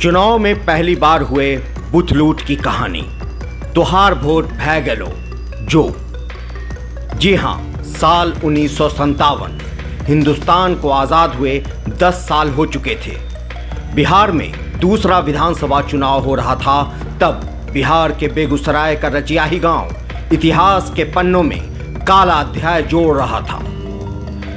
चुनाव में पहली बार हुए बूथ लूट की कहानी। तुहार वोट भै गेलो जो। जी हां, साल 1957 हिंदुस्तान को आजाद हुए 10 साल हो चुके थे। बिहार में दूसरा विधानसभा चुनाव हो रहा था। तब बिहार के बेगूसराय का रचियाही गांव इतिहास के पन्नों में काला अध्याय जोड़ रहा था।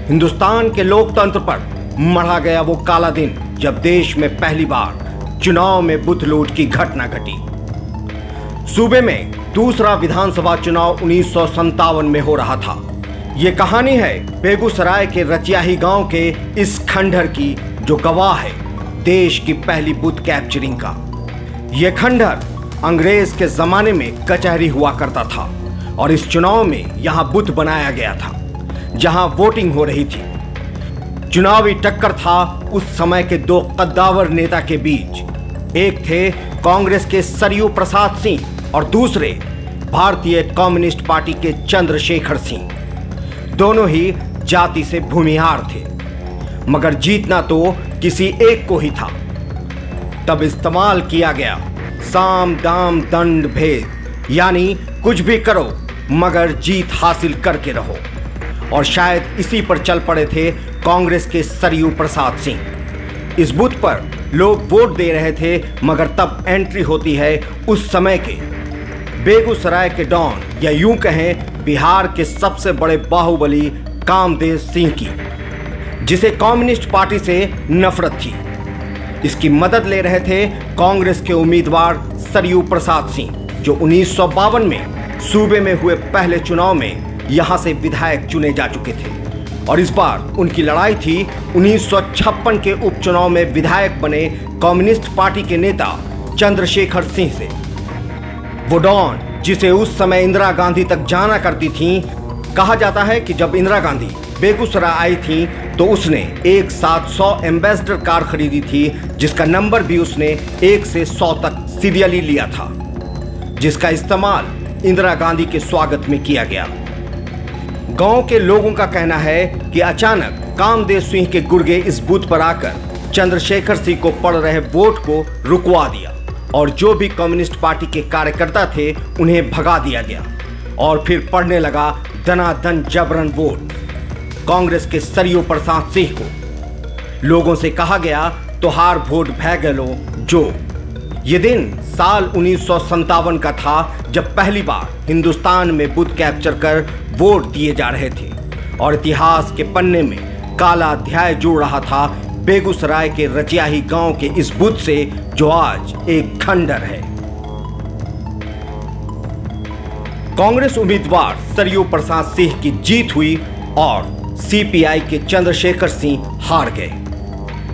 हिंदुस्तान के लोकतंत्र पर मढ़ा गया वो काला दिन जब देश में पहली बार चुनाव में बूथ लूट की घटना घटी। सूबे में दूसरा विधानसभा चुनाव 1957 में हो रहा था। ये कहानी है बेगूसराय के रचियाही गांव के इस खंडहर की जो गवाह है देश की पहली बूथ कैप्चरिंग का। यह खंडहर अंग्रेज के जमाने में कचहरी हुआ करता था और इस चुनाव में यहां बूथ बनाया गया था जहां वोटिंग हो रही थी। चुनावी टक्कर था उस समय के दो कद्दावर नेता के बीच। एक थे कांग्रेस के सरयू प्रसाद सिंह और दूसरे भारतीय कम्युनिस्ट पार्टी के चंद्रशेखर सिंह। दोनों ही जाति से भूमिहार थे, मगर जीतना तो किसी एक को ही था। तब इस्तेमाल किया गया साम दाम दंड भेद, यानी कुछ भी करो मगर जीत हासिल करके रहो। और शायद इसी पर चल पड़े थे कांग्रेस के सरयू प्रसाद सिंह। इस बूथ पर लोग वोट दे रहे थे, मगर तब एंट्री होती है उस समय के बेगूसराय के डॉन, या यूं कहें बिहार के सबसे बड़े बाहुबली कामदेव सिंह की, जिसे कम्युनिस्ट पार्टी से नफरत थी। इसकी मदद ले रहे थे कांग्रेस के उम्मीदवार सरयू प्रसाद सिंह, जो 1952 में सूबे में हुए पहले चुनाव में यहां से विधायक चुने जा चुके थे। और इस बार उनकी लड़ाई थी 1956 के उपचुनाव में विधायक बने कम्युनिस्ट पार्टी के नेता चंद्रशेखर सिंह से। वो डॉन, जिसे उस समय इंदिरा गांधी तक जाना करती थीं। कहा जाता है कि जब इंदिरा गांधी बेगूसराय आई थी तो उसने एक साथ 100 एम्बेसडर कार खरीदी थी, जिसका नंबर भी उसने 1 से 100 तक सीरियली लिया था, जिसका इस्तेमाल इंदिरा गांधी के स्वागत में किया गया। गांव के लोगों का कहना है कि अचानक कामदेव सिंह के गुर्गे इस बूथ पर आकर चंद्रशेखर सिंह को पड़ रहे वोट को रुकवा दिया और जो भी कम्युनिस्ट पार्टी के कार्यकर्ता थे उन्हें भगा दिया गया। और फिर पड़ने लगा दनादन जबरन वोट कांग्रेस के सरयू प्रसाद सिंह को। लोगों से कहा गया तुहार वोट भै गेलो जो। ये दिन साल 1957 का था जब पहली बार हिंदुस्तान में बूथ कैप्चर कर वोट दिए जा रहे थे और इतिहास के पन्ने में काला अध्याय जुड़ रहा था बेगूसराय के रचियाही गांव के इस बूथ से, जो आज एक खंडहर है। कांग्रेस उम्मीदवार सरयू प्रसाद सिंह की जीत हुई और सीपीआई के चंद्रशेखर सिंह हार गए।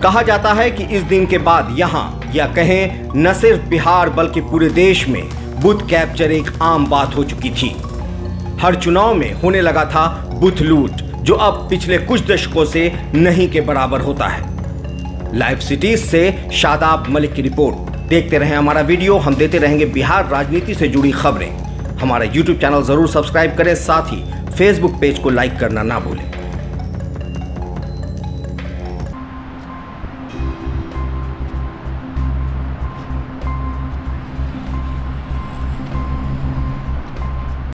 कहा जाता है कि इस दिन के बाद यहां, या कहें न सिर्फ बिहार बल्कि पूरे देश में बूथ कैप्चर एक आम बात हो चुकी थी। हर चुनाव में होने लगा था बूथ लूट, जो अब पिछले कुछ दशकों से नहीं के बराबर होता है। लाइव सिटीज से शादाब मलिक की रिपोर्ट। देखते रहें हमारा वीडियो, हम देते रहेंगे बिहार राजनीति से जुड़ी खबरें। हमारा यूट्यूब चैनल जरूर सब्सक्राइब करें, साथ ही फेसबुक पेज को लाइक करना ना भूलें।